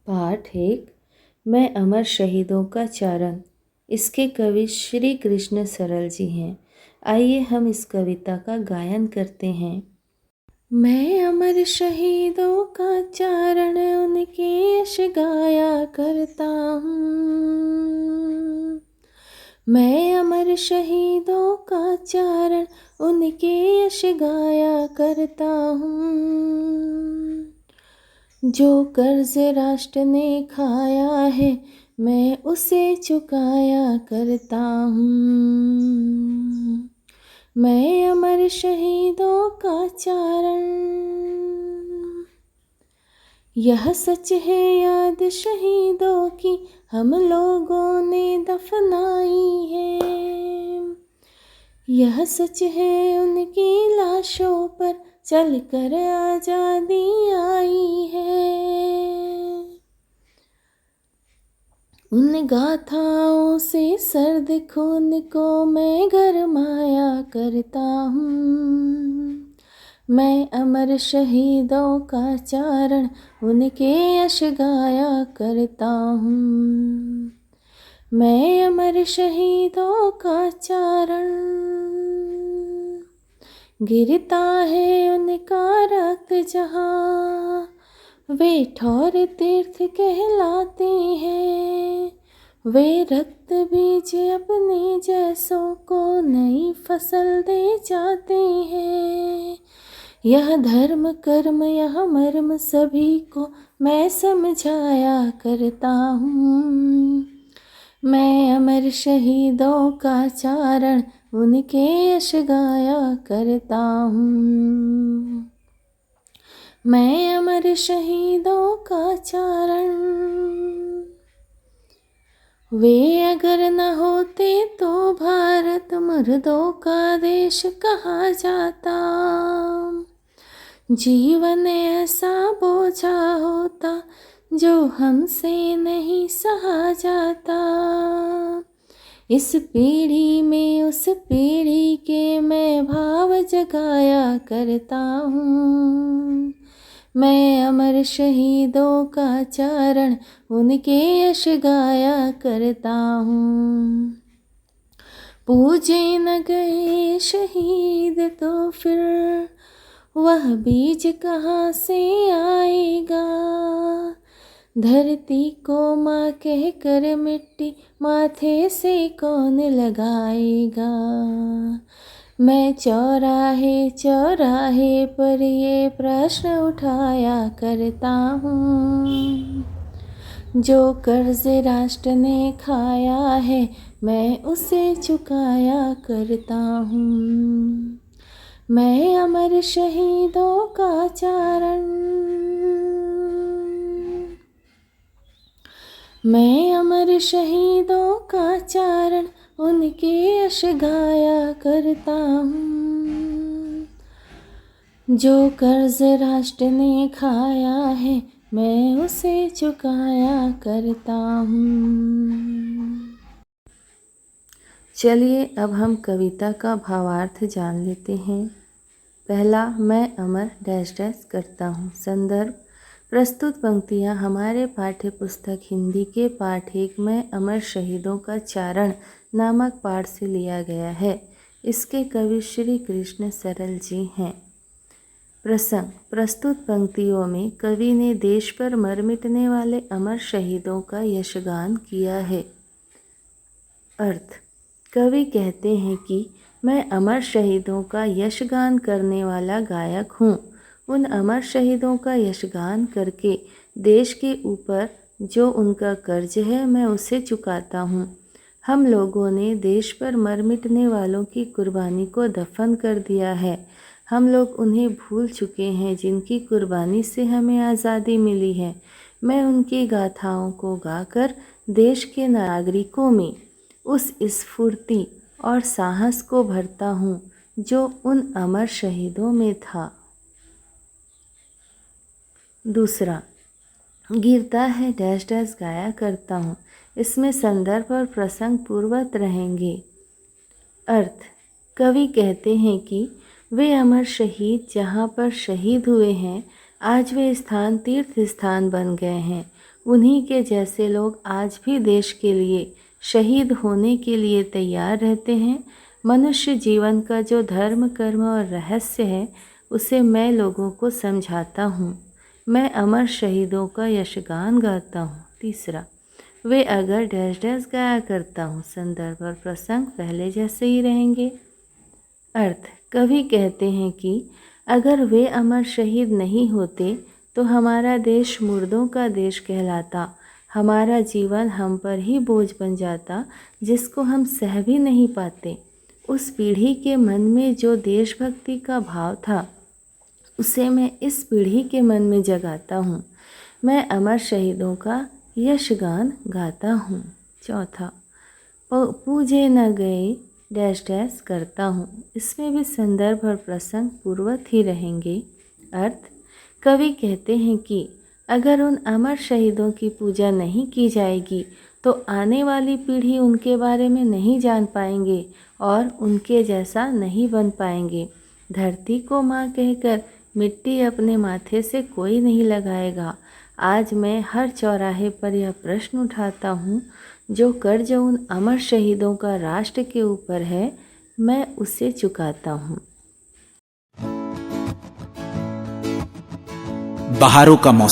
पाठ एक। मैं अमर शहीदों का चारण। इसके कवि श्री कृष्ण सरल जी हैं। आइए हम इस कविता का गायन करते हैं। मैं अमर शहीदों का चारण उनके यश गाया करता हूँ। मैं अमर शहीदों का चारण उनके यश गाया करता हूँ। जो कर्ज राष्ट्र ने खाया है मैं उसे चुकाया करता हूँ। मैं अमर शहीदों का चारण। यह सच है याद शहीदों की हम लोगों ने दफनाई है। यह सच है उनकी लाशों पर चलकर आज़ादी आई है। उन गाथाओं से सर्द खून को मैं गरमाया करता हूँ। मैं अमर शहीदों का चारण उनके यश गाया करता हूँ। मैं अमर शहीदों का चारण। गिरता है उनका रक्त जहाँ वे ठौर तीर्थ कहलाते हैं। वे रक्त बीज अपने जैसों को नई फसल दे जाते हैं। यह धर्म कर्म यह मर्म सभी को मैं समझाया करता हूँ। मैं अमर शहीदों का चारण उनके यश गाया करता हूँ। मैं अमर शहीदों का चारण। वे अगर न होते तो भारत मुर्दों का देश कहा जाता। जीवन ऐसा बोझा होता जो हमसे नहीं सहा जाता। इस पीढ़ी में उस पीढ़ी के मैं भाव जगाया करता हूँ। मैं अमर शहीदों का चारण उनके यश गाया करता हूँ। पूजे न गए शहीद तो फिर वह बीज कहाँ से आएगा। धरती को माँ कह कर मिट्टी माथे से कौन लगाएगा। मैं चौराहे चौराहे पर ये प्रश्न उठाया करता हूँ। जो कर्ज राष्ट्र ने खाया है मैं उसे चुकाया करता हूँ। मैं अमर शहीदों का चारण। मैं अमर शहीदों का चारण उनके यश गाया करता हूँ। जो कर्ज राष्ट्र ने खाया है मैं उसे चुकाया करता हूँ। चलिए अब हम कविता का भावार्थ जान लेते हैं। पहला, मैं अमर डैश डैश करता हूँ। संदर्भ, प्रस्तुत पंक्तियाँ हमारे पाठ्य पुस्तक हिंदी के पाठ एक में अमर शहीदों का चारण नामक पाठ से लिया गया है। इसके कवि श्री कृष्ण सरल जी हैं। प्रसंग, प्रस्तुत पंक्तियों में कवि ने देश पर मर मिटने वाले अमर शहीदों का यशगान किया है। अर्थ, कवि कहते हैं कि मैं अमर शहीदों का यशगान करने वाला गायक हूँ। उन अमर शहीदों का यशगान करके देश के ऊपर जो उनका कर्ज है मैं उसे चुकाता हूँ। हम लोगों ने देश पर मर मिटने वालों की कुर्बानी को दफन कर दिया है। हम लोग उन्हें भूल चुके हैं जिनकी कुर्बानी से हमें आज़ादी मिली है। मैं उनकी गाथाओं को गाकर देश के नागरिकों में उस स्फूर्ति और साहस को भरता हूँ जो उन अमर शहीदों में था। दूसरा, गिरता है डैश डैश गाया करता हूँ। इसमें संदर्भ और प्रसंग पूर्ववत रहेंगे। अर्थ, कवि कहते हैं कि वे अमर शहीद जहाँ पर शहीद हुए हैं आज वे स्थान तीर्थ स्थान बन गए हैं। उन्हीं के जैसे लोग आज भी देश के लिए शहीद होने के लिए तैयार रहते हैं। मनुष्य जीवन का जो धर्म, कर्म और रहस्य है, उसे मैं लोगों को समझाता हूँ। मैं अमर शहीदों का यशगान गाता हूँ। तीसरा, वे अगर डैश डैश गाया करता हूँ। संदर्भ और प्रसंग पहले जैसे ही रहेंगे। अर्थ, कवि कहते हैं कि अगर वे अमर शहीद नहीं होते तो हमारा देश मुर्दों का देश कहलाता। हमारा जीवन हम पर ही बोझ बन जाता, जिसको हम सह भी नहीं पाते। उस पीढ़ी के मन में जो देशभक्ति का भाव था, उसे मैं इस पीढ़ी के मन में जगाता हूँ। मैं अमर शहीदों का यशगान गाता हूँ। चौथा, पूजे न गए डैश डैश करता हूँ। इसमें भी संदर्भ और प्रसंग पूर्वत ही रहेंगे। अर्थ, कवि कहते हैं कि अगर उन अमर शहीदों की पूजा नहीं की जाएगी तो आने वाली पीढ़ी उनके बारे में नहीं जान पाएंगे और उनके जैसा नहीं बन पाएंगे। धरती को माँ कहकर मिट्टी अपने माथे से कोई नहीं लगाएगा। आज मैं हर चौराहे पर यह प्रश्न उठाता हूँ, जो कर्ज उन अमर शहीदों का राष्ट्र के ऊपर है, मैं उसे चुकाता हूँ। बहारों का मौसम